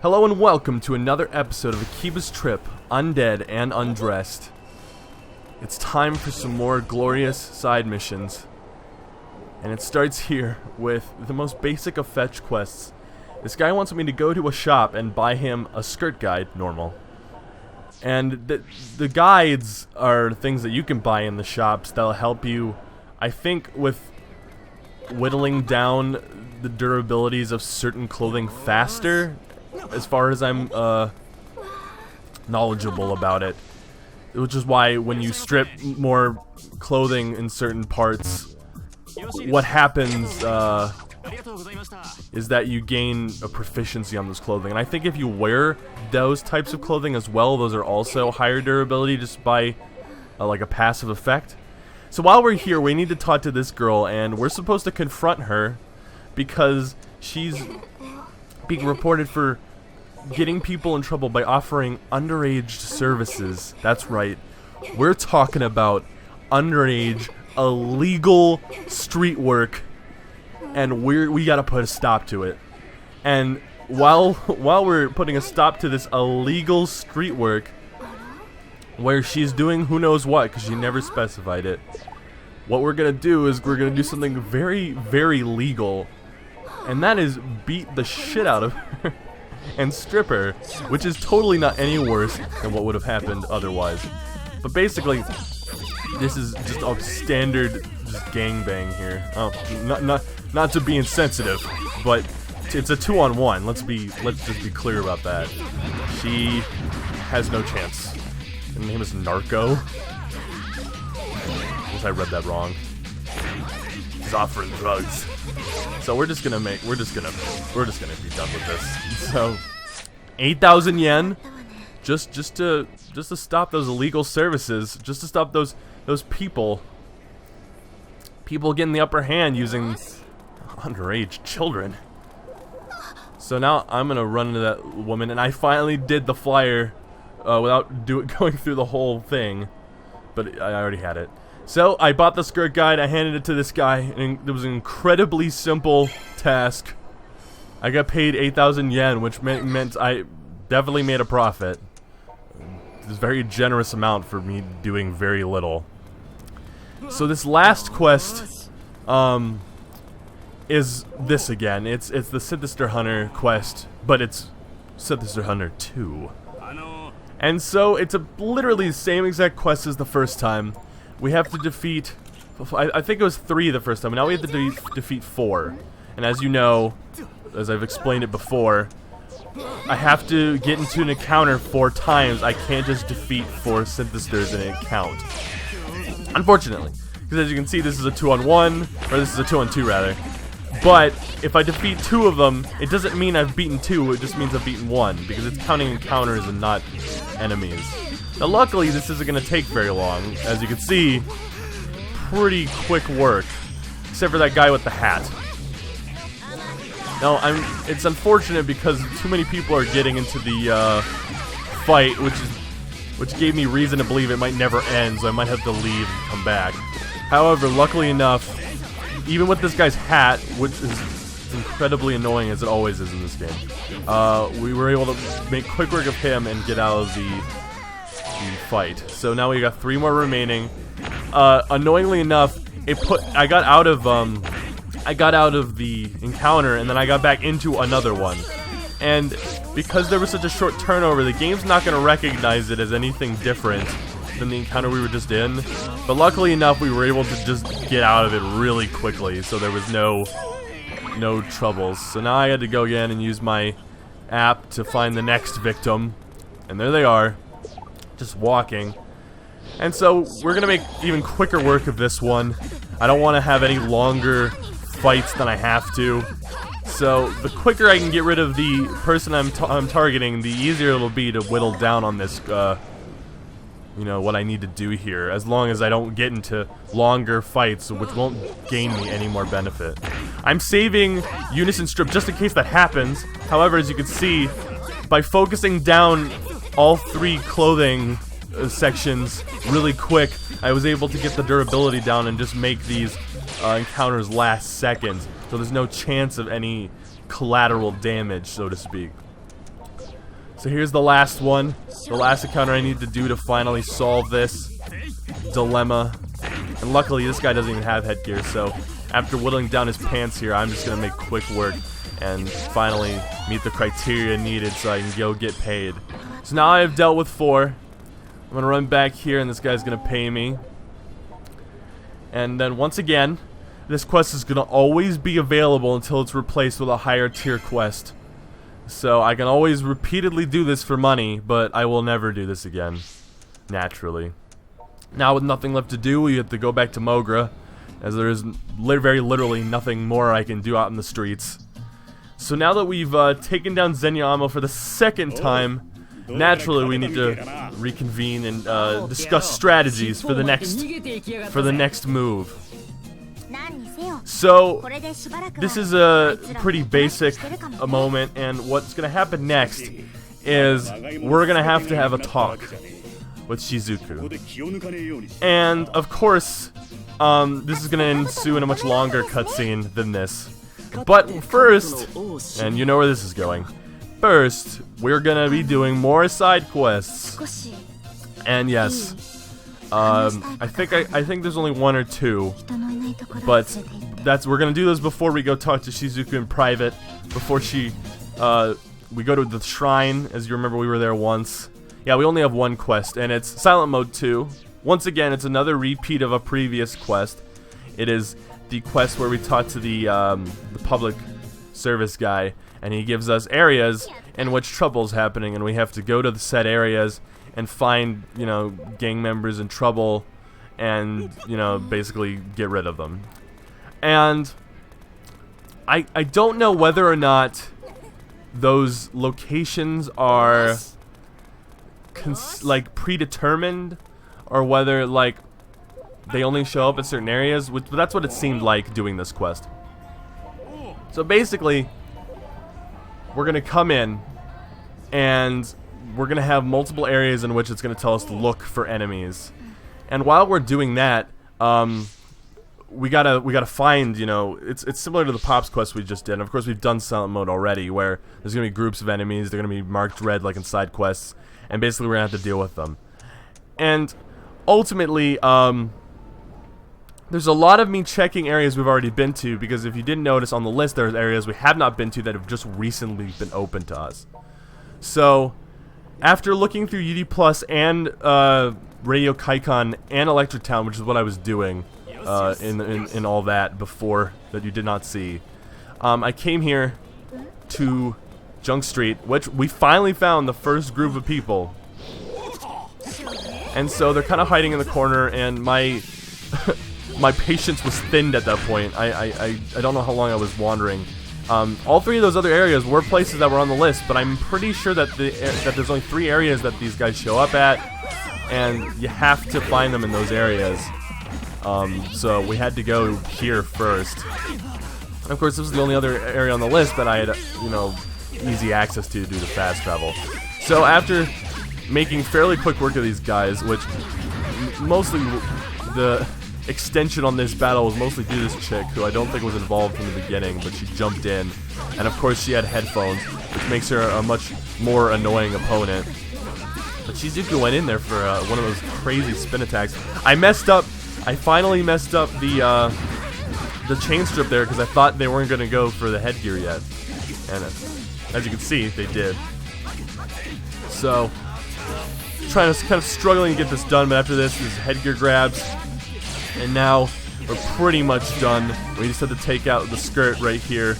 Hello and welcome to another episode of Akiba's trip, Undead and Undressed. It's time for some more glorious side missions. And it starts here with the most basic of fetch quests. This guy wants me to go to a shop and buy him a skirt guide, normal. And the guides are things that you can buy in the shops that'll help you, I think, with whittling down the durabilities of certain clothing faster, as far as I'm knowledgeable about it. Which is why when you strip more clothing in certain parts, what happens is that you gain a proficiency on those clothing. And I think if you wear those types of clothing as well, those are also higher durability just by like a passive effect. So while we're here, we need to talk to this girl, and we're supposed to confront her because she's being reported for getting people in trouble by offering underage services. That's right. We're talking about underage, illegal street work, and we gotta put a stop to it. And while we're putting a stop to this illegal street work, where she's doing who knows what, because she never specified it, what we're gonna do is we're gonna do something very, very legal, and that is beat the shit out of her and strip her, which is totally not any worse than what would have happened otherwise. But basically, this is just a standard just gangbang here. Oh, not to be insensitive, but it's a 2-on-1. Let's just be clear about that. She has no chance. Her name is Narco. I guess I read that wrong. He's offering drugs. So we're just gonna be done with this. So 8,000 yen, just to stop those illegal services, just to stop those people getting the upper hand using underage children. So now I'm gonna run into that woman, and I finally did the flyer without going through the whole thing, but I already had it. So I bought the skirt guide, I handed it to this guy, and it was an incredibly simple task. I got paid 8,000 yen, which meant I definitely made a profit. It's a very generous amount for me doing very little. So this last quest is this again. It's the Nighteater Hunter quest, but it's Nighteater Hunter 2. And so it's literally the same exact quest as the first time. We have to defeat, I think it was 3 the first time, and now we have to defeat 4. And as you know, as I've explained it before, I have to get into an encounter 4 times. I can't just defeat 4 Nighteaters in an account. Unfortunately. Because as you can see, this is a 2-on-1, or this is a 2-on-2 rather. But if I defeat 2 of them, it doesn't mean I've beaten 2, it just means I've beaten 1, because it's counting encounters and not enemies. Now luckily, this isn't going to take very long. As you can see, pretty quick work. Except for that guy with the hat. Now, it's unfortunate because too many people are getting into the fight, which gave me reason to believe it might never end, so I might have to leave and come back. However, luckily enough, even with this guy's hat, which is incredibly annoying as it always is in this game, we were able to make quick work of him and get out of the fight. So now we got 3 more remaining. Annoyingly enough, I got out of the encounter, and then I got back into another one. And because there was such a short turnover, the game's not going to recognize it as anything different than the encounter we were just in. But luckily enough, we were able to just get out of it really quickly, so there was no troubles. So now I had to go again and use my app to find the next victim. And there they are, just walking. And so we're going to make even quicker work of this one. I don't want to have any longer fights than I have to. So the quicker I can get rid of the person I'm targeting, the easier it'll be to whittle down on this, you know, what I need to do here, as long as I don't get into longer fights, which won't gain me any more benefit. I'm saving Unison Strip just in case that happens. However, as you can see, by focusing down all 3 clothing sections really quick, I was able to get the durability down and just make these encounters last seconds, so there's no chance of any collateral damage, so to speak. So here's the last one. The last encounter I need to do to finally solve this dilemma. And luckily, this guy doesn't even have headgear, so after whittling down his pants here, I'm just going to make quick work and finally meet the criteria needed so I can go get paid. So now I've dealt with 4. I'm going to run back here, and this guy's going to pay me. And then once again, this quest is going to always be available until it's replaced with a higher tier quest. So I can always repeatedly do this for money, but I will never do this again. Naturally. Now with nothing left to do, we have to go back to Mogra, as there is very literally nothing more I can do out in the streets. So now that we've taken down Zenyama for the 2nd time, naturally we need to reconvene and discuss strategies for the next move. So this is a pretty basic moment, and what's gonna happen next is we're gonna have to have a talk with Shizuku. And of course, this is gonna ensue in a much longer cutscene than this. But first, and you know where this is going, first, we're gonna be doing more side quests. And yes, I think there's only 1 or 2, but we're gonna do those before we go talk to Shizuku in private, before we go to the shrine. As you remember, we were there once. Yeah, we only have 1 quest, and it's Silent Mode 2. Once again, it's another repeat of a previous quest. It is the quest where we talk to the public service guy, and he gives us areas in which trouble's happening, and we have to go to the said areas and find, you know, gang members in trouble, and, you know, basically get rid of them. And I don't know whether or not those locations are like predetermined, or whether like they only show up in certain areas, but that's what it seemed like doing this quest. So basically, we're gonna come in, and we're gonna have multiple areas in which it's gonna tell us to look for enemies. And while we're doing that, we gotta find, you know, it's similar to the Pops quest we just did. And of course, we've done Silent Mode already, where there's gonna be groups of enemies. They're gonna be marked red like in side quests, and basically we're gonna have to deal with them. And ultimately, there's a lot of me checking areas we've already been to, because if you didn't notice on the list, there's areas we have not been to that have just recently been open to us. So after looking through UD Plus and Radio Kaikon and Electric Town, which is what I was doing in all that before that you did not see, I came here to Junk Street, which we finally found the first group of people. And so they're kind of hiding in the corner, and my my patience was thinned at that point. I don't know how long I was wandering. All 3 of those other areas were places that were on the list, but I'm pretty sure that that there's only 3 areas that these guys show up at, and you have to find them in those areas. So we had to go here first. And of course, this was the only other area on the list that I had, you know, easy access to due to fast travel. So after making fairly quick work of these guys, which mostly the extension on this battle was mostly due to this chick, who I don't think was involved from the beginning, but she jumped in, and of course she had headphones, which makes her a much more annoying opponent. But Shizuku went in there for one of those crazy spin attacks. I finally messed up the chain strip there, because I thought they weren't going to go for the headgear yet, and as you can see, they did. So kind of struggling to get this done, but after this headgear grabs, and now we're pretty much done. We just have to take out the skirt right here.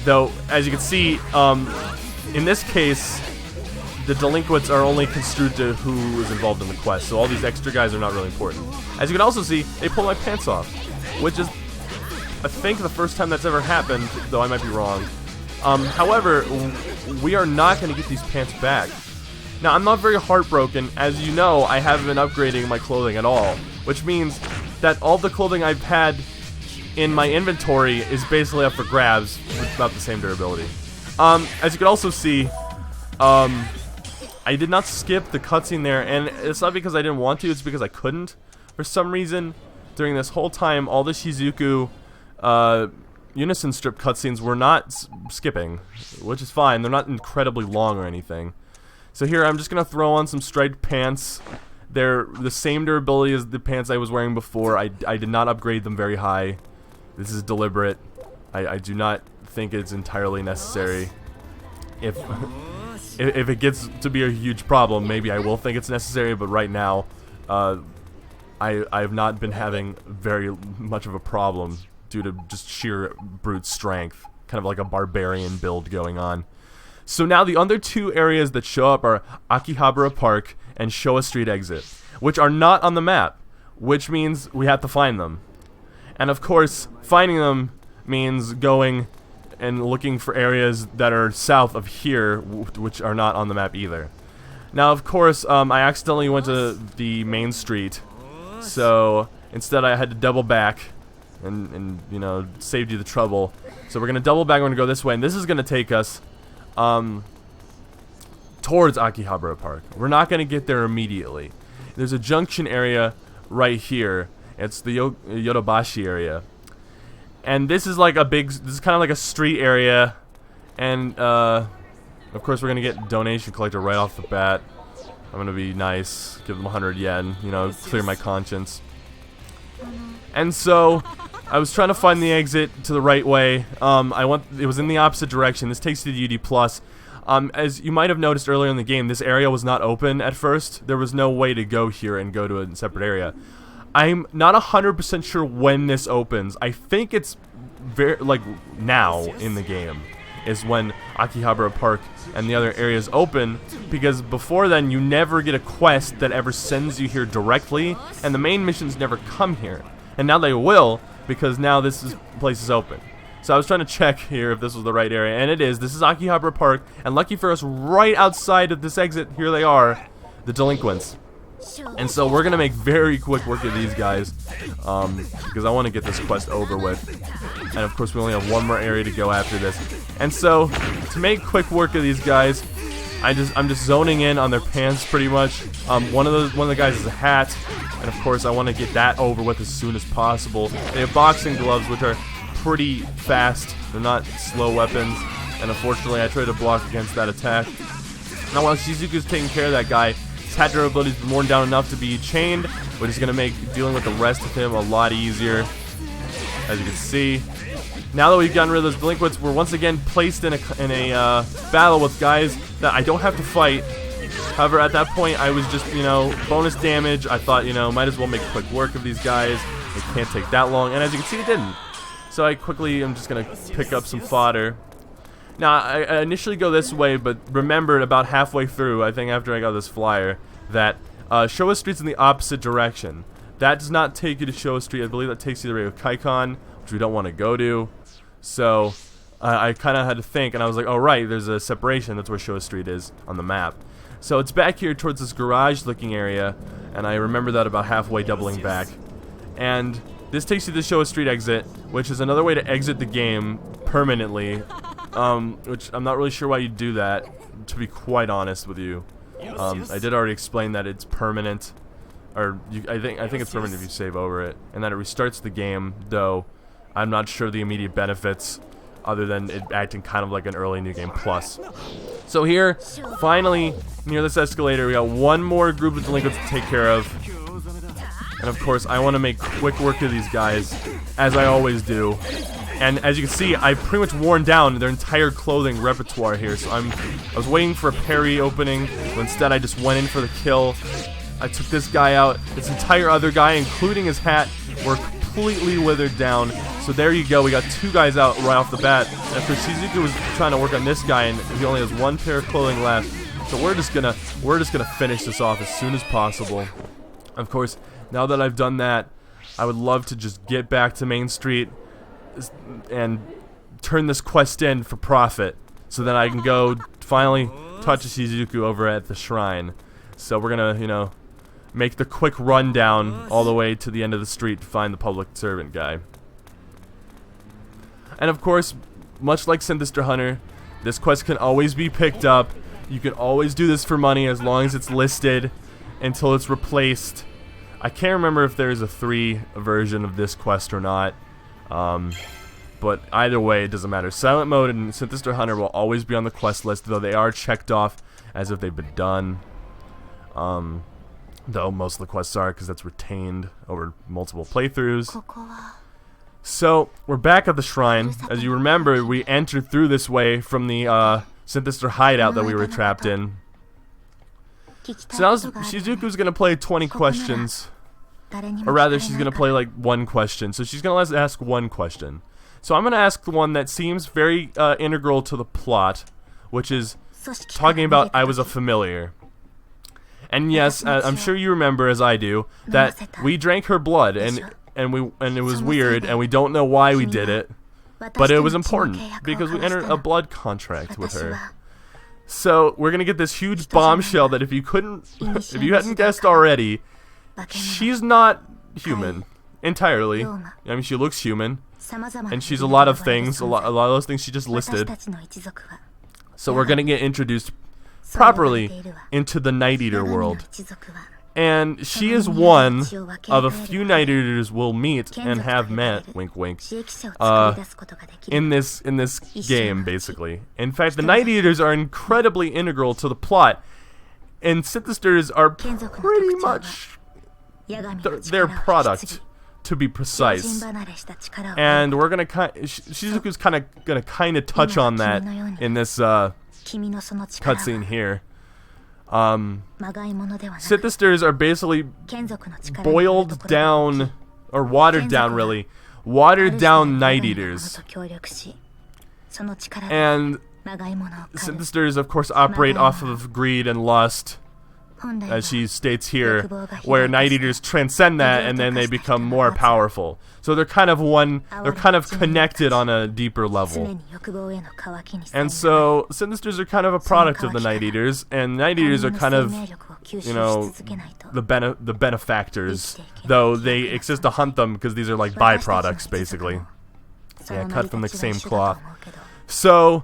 Though, as you can see, in this case, the delinquents are only construed to who is involved in the quest, so all these extra guys are not really important. As you can also see, they pull my pants off, which is, I think, the first time that's ever happened, though I might be wrong. However, we are not going to get these pants back. Now, I'm not very heartbroken. As you know, I haven't been upgrading my clothing at all, which means that all the clothing I've had in my inventory is basically up for grabs with about the same durability. As you can also see, I did not skip the cutscene there, and it's not because I didn't want to, it's because I couldn't. For some reason, during this whole time, all the Shizuku Unison Strip cutscenes were not skipping, which is fine. They're not incredibly long or anything. So here I'm just gonna throw on some striped pants. They're the same durability as the pants I was wearing before. I did not upgrade them very high. This is deliberate. I do not think it's entirely necessary. If it gets to be a huge problem, maybe I will think it's necessary, but right now, I have not been having very much of a problem due to just sheer brute strength. Kind of like a barbarian build going on. So now the other two areas that show up are Akihabara Park and Showa Street Exit, which are not on the map, which means we have to find them. And of course, finding them means going and looking for areas that are south of here, which are not on the map either. Now, of course, I accidentally went to the main street, so instead I had to double back and you know, saved you the trouble. So we're going to double back, we're going to go this way, and this is going to take us towards Akihabara Park. We're not going to get there immediately. There's a junction area right here. It's the Yodobashi area. And this is like a big, this is kind of like a street area. And, of course, we're going to get donation collector right off the bat. I'm going to be nice, give them 100 yen, you know, clear my conscience. And so, I was trying to find the exit to the right way. It was in the opposite direction. This takes you to UD+. As you might have noticed earlier in the game, this area was not open at first. There was no way to go here and go to a separate area. I'm not 100% sure when this opens. I think it's very, like, now in the game is when Akihabara Park and the other areas open, because before then you never get a quest that ever sends you here directly, and the main missions never come here. And now they will, because now place is open. So I was trying to check here if this was the right area, and it is. This is Akihabara Park, and lucky for us, right outside of this exit, here they are, the delinquents. And so we're gonna make very quick work of these guys, because I want to get this quest over with. And of course, we only have one more area to go after this. And so, to make quick work of these guys, I'm just zoning in on their pants pretty much. One of the guys has a hat, and of course, I want to get that over with as soon as possible. They have boxing gloves, which are pretty fast. They're not slow weapons, and unfortunately, I tried to block against that attack. Now, while Shizuku's taking care of that guy, his hat durability's been worn down enough to be chained, which is going to make dealing with the rest of him a lot easier, as you can see. Now that we've gotten rid of those delinquents, we're once again placed in a battle with guys that I don't have to fight. However, at that point, I was just, you know, bonus damage. I thought, you know, might as well make quick work of these guys. It can't take that long, and as you can see, it didn't. So I quickly am just going to pick up some fodder. Now, I initially go this way, but remembered about halfway through, I think after I got this flyer, that Showa Street's in the opposite direction. That does not take you to Showa Street. I believe that takes you to the Kaikon, which we don't want to go to. So I kind of had to think, and I was like, oh right, there's a separation. That's where Showa Street is on the map. So it's back here towards this garage-looking area, and I remember that about halfway doubling back. And this takes you to the Showa Street exit, which is another way to exit the game permanently. Which I'm not really sure why you do that, to be quite honest with you. I did already explain that it's permanent, or I think it's permanent if you save over it, and that it restarts the game. Though I'm not sure the immediate benefits, other than it acting kind of like an early new game plus. So here, finally, near this escalator, we got one more group of delinquents to take care of, and of course, I want to make quick work of these guys, as I always do. And as you can see, I've pretty much worn down their entire clothing repertoire here. So I was waiting for a parry opening, but instead I just went in for the kill. I took this guy out. This entire other guy, including his hat, were completely withered down. So there you go. We got two guys out right off the bat. And of course, Shizuku was trying to work on this guy, and he only has one pair of clothing left. So we're just gonna finish this off as soon as possible. Of course, now that I've done that, I would love to just get back to Main Street and turn this quest in for profit, so then I can go finally touch Shizuku over at the shrine. So we're gonna, you know, make the quick run down all the way to the end of the street to find the public servant guy. And of course, much like Sinister Hunter, this quest can always be picked up. You can always do this for money as long as it's listed until it's replaced. I can't remember if there's a 3 version of this quest or not. But either way, it doesn't matter. Silent Mode and Sinister Hunter will always be on the quest list, though they are checked off as if they've been done. Though most of the quests are, because that's retained over multiple playthroughs. So, we're back at the shrine. As you remember, we entered through this way from the Synthester hideout that we were trapped in. So now Shizuku's gonna play 20 questions. Or rather, she's gonna play like one question. So she's gonna let us ask one question. So I'm gonna ask the one that seems very integral to the plot, which is talking about I was a familiar. And yes, I'm sure you remember, as I do, that we drank her blood, and it was weird, and we don't know why we did it, but it was important because we entered a blood contract with her. So we're gonna get this huge bombshell that if you hadn't guessed already, she's not human entirely. I mean, she looks human, and she's a lot of things, a lot of those things she just listed. So we're gonna get introduced properly into the Nighteater world. And she is one of a few Nighteaters we'll meet and have met, wink wink, in this game, basically. In fact, the Nighteaters are incredibly integral to the plot, and Synthesters are pretty much their product, to be precise. And we're gonna Shizuku's gonna touch on that in this cutscene here. Synthesters are basically boiled down, or watered down really, watered down Nighteaters. And Synthesters of course operate off of greed and lust, as she states here, where Nighteaters transcend that and then they become more powerful. So they're kind of connected on a deeper level. And so Synthesters are kind of a product of the Nighteaters, and Nighteaters are kind of, you know, the benefactors, though they exist to hunt them because these are like byproducts, basically. Yeah, cut from the same cloth. So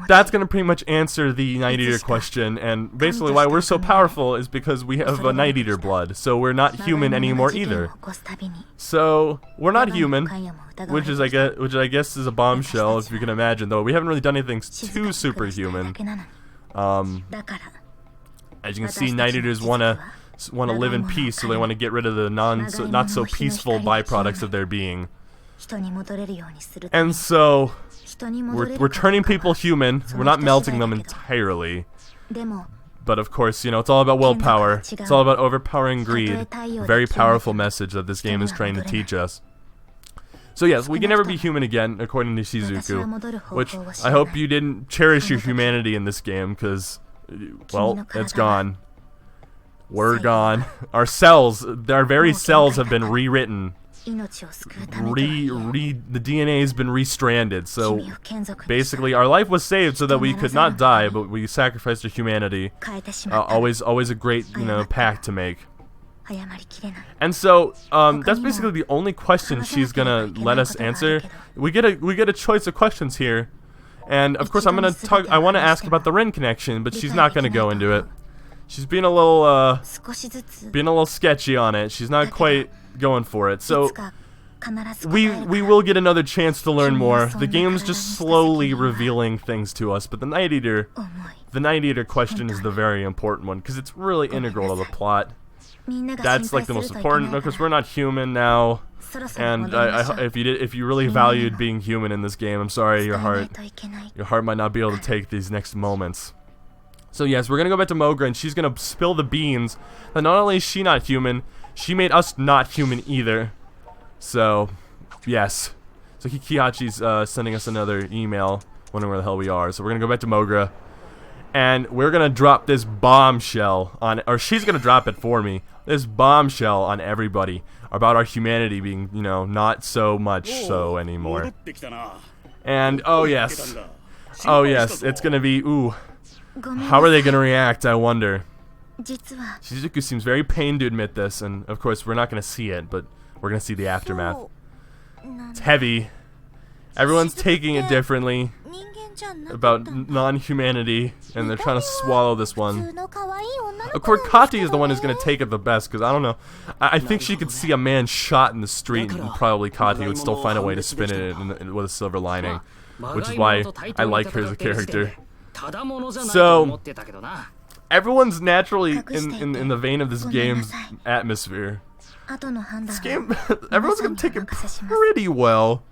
that's going to pretty much answer the Nighteater question, and basically why we're so powerful is because we have a Nighteater blood, so we're not human anymore either. So we're not human, which I guess is a bombshell, if you can imagine, though we haven't really done anything too superhuman. As you can see, Nighteaters want to live in peace, so they want to get rid of the not so peaceful byproducts of their being. And so we're turning people human. We're not melting them entirely. But of course, you know, it's all about willpower. It's all about overpowering greed. Very powerful message that this game is trying to teach us. So yes, we can never be human again, according to Shizuku. Which, I hope you didn't cherish your humanity in this game, because, well, it's gone. We're gone. Our very cells have been rewritten. The DNA has been restranded, so basically our life was saved so that we could not die, but we sacrificed our humanity. Always a great, you know, pact to make. And so that's basically the only question she's gonna let us answer. We get a choice of questions here, and of course I want to ask about the Ren connection, but she's not gonna go into it. She's being a little sketchy on it. She's not quite going for it. So we will get another chance to learn more. The game's just slowly revealing things to us, but the Nighteater question is the very important one, because it's really integral to the plot. That's like the most important, because we're not human now. And if you really valued being human in this game, I'm sorry, your heart might not be able to take these next moments. So yes, we're gonna go back to Mogra, and she's gonna spill the beans that not only is she not human, she made us not human either. So, yes. So Kihachi's sending us another email, wondering where the hell we are. So we're gonna go back to Mogra, and we're gonna drop this bombshell on, or she's gonna drop it for me, this bombshell on everybody about our humanity being, you know, not so much so anymore. And oh yes, it's gonna be, ooh, how are they gonna react, I wonder. Shizuku seems very pained to admit this, and of course we're not gonna see it, but we're gonna see the aftermath. It's heavy. Everyone's taking it differently about non-humanity, and they're trying to swallow this one. Of course, Kati is the one who's gonna take it the best, because I don't know. I think she could see a man shot in the street, and probably Kati would still find a way to spin it with a silver lining, which is why I like her as a character. So everyone's naturally in the vein of this game's atmosphere. This game, everyone's gonna take it pretty well.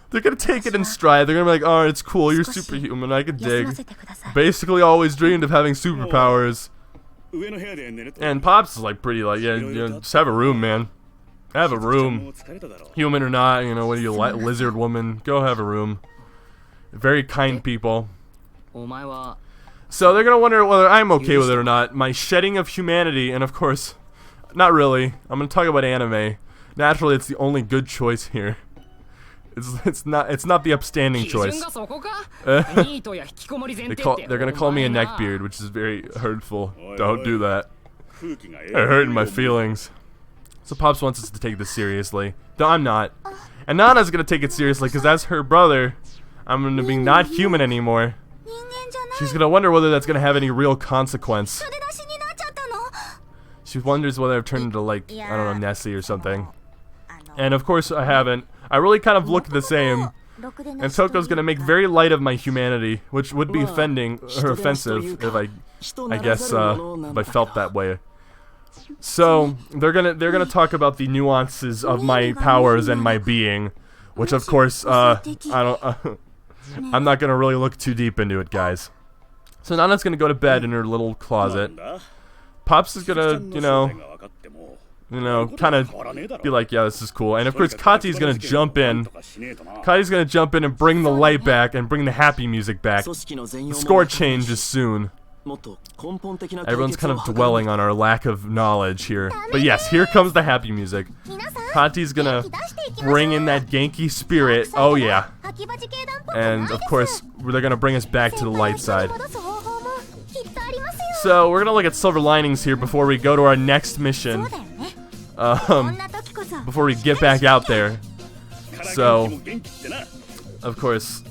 They're gonna take it in stride. They're gonna be like, "Oh, it's cool. You're superhuman. I can dig." Basically, always dreamed of having superpowers. And Pops is like pretty like, yeah, just have a room, man. Have a room. Human or not, you know, what are you, lizard woman? Go have a room. Very kind people. So they're gonna wonder whether I'm okay with it or not. My shedding of humanity, and of course, not really. I'm gonna talk about anime. Naturally, it's the only good choice here. It's not the upstanding choice. They're gonna call me a neckbeard, which is very hurtful. Don't do that. It hurt my feelings. So Pops wants us to take this seriously. Though I'm not. And Nana's gonna take it seriously because as her brother, I'm gonna be not human anymore. She's gonna wonder whether that's gonna have any real consequence. She wonders whether I've turned into like, I don't know, Nessie or something. And of course I haven't. I really kind of look the same. And Toko's gonna make very light of my humanity, which would be offending or offensive if I guess if I felt that way. So they're gonna talk about the nuances of my powers and my being, which of course I'm not gonna really look too deep into it, guys. So Nana's gonna go to bed in her little closet. Pops is gonna, you know, kind of be like, yeah, this is cool. And of course, Kati's gonna jump in. Kati's gonna jump in and bring the light back and bring the happy music back. The score changes soon. Everyone's kind of dwelling on our lack of knowledge here. But yes, here comes the happy music. Kati's gonna bring in that Genki spirit. Oh yeah. And of course, they're gonna bring us back to the light side. So we're gonna look at silver linings here before we go to our next mission. Before we get back out there. So, of course,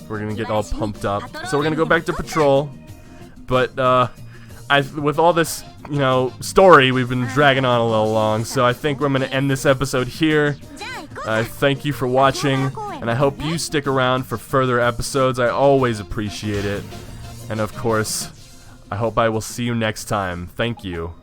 we're gonna get all pumped up. So we're gonna go back to patrol. But with all this, you know, story, we've been dragging on a little long. So I think I'm gonna end this episode here. Thank you for watching, and I hope you stick around for further episodes. I always appreciate it. And of course, I hope I will see you next time. Thank you.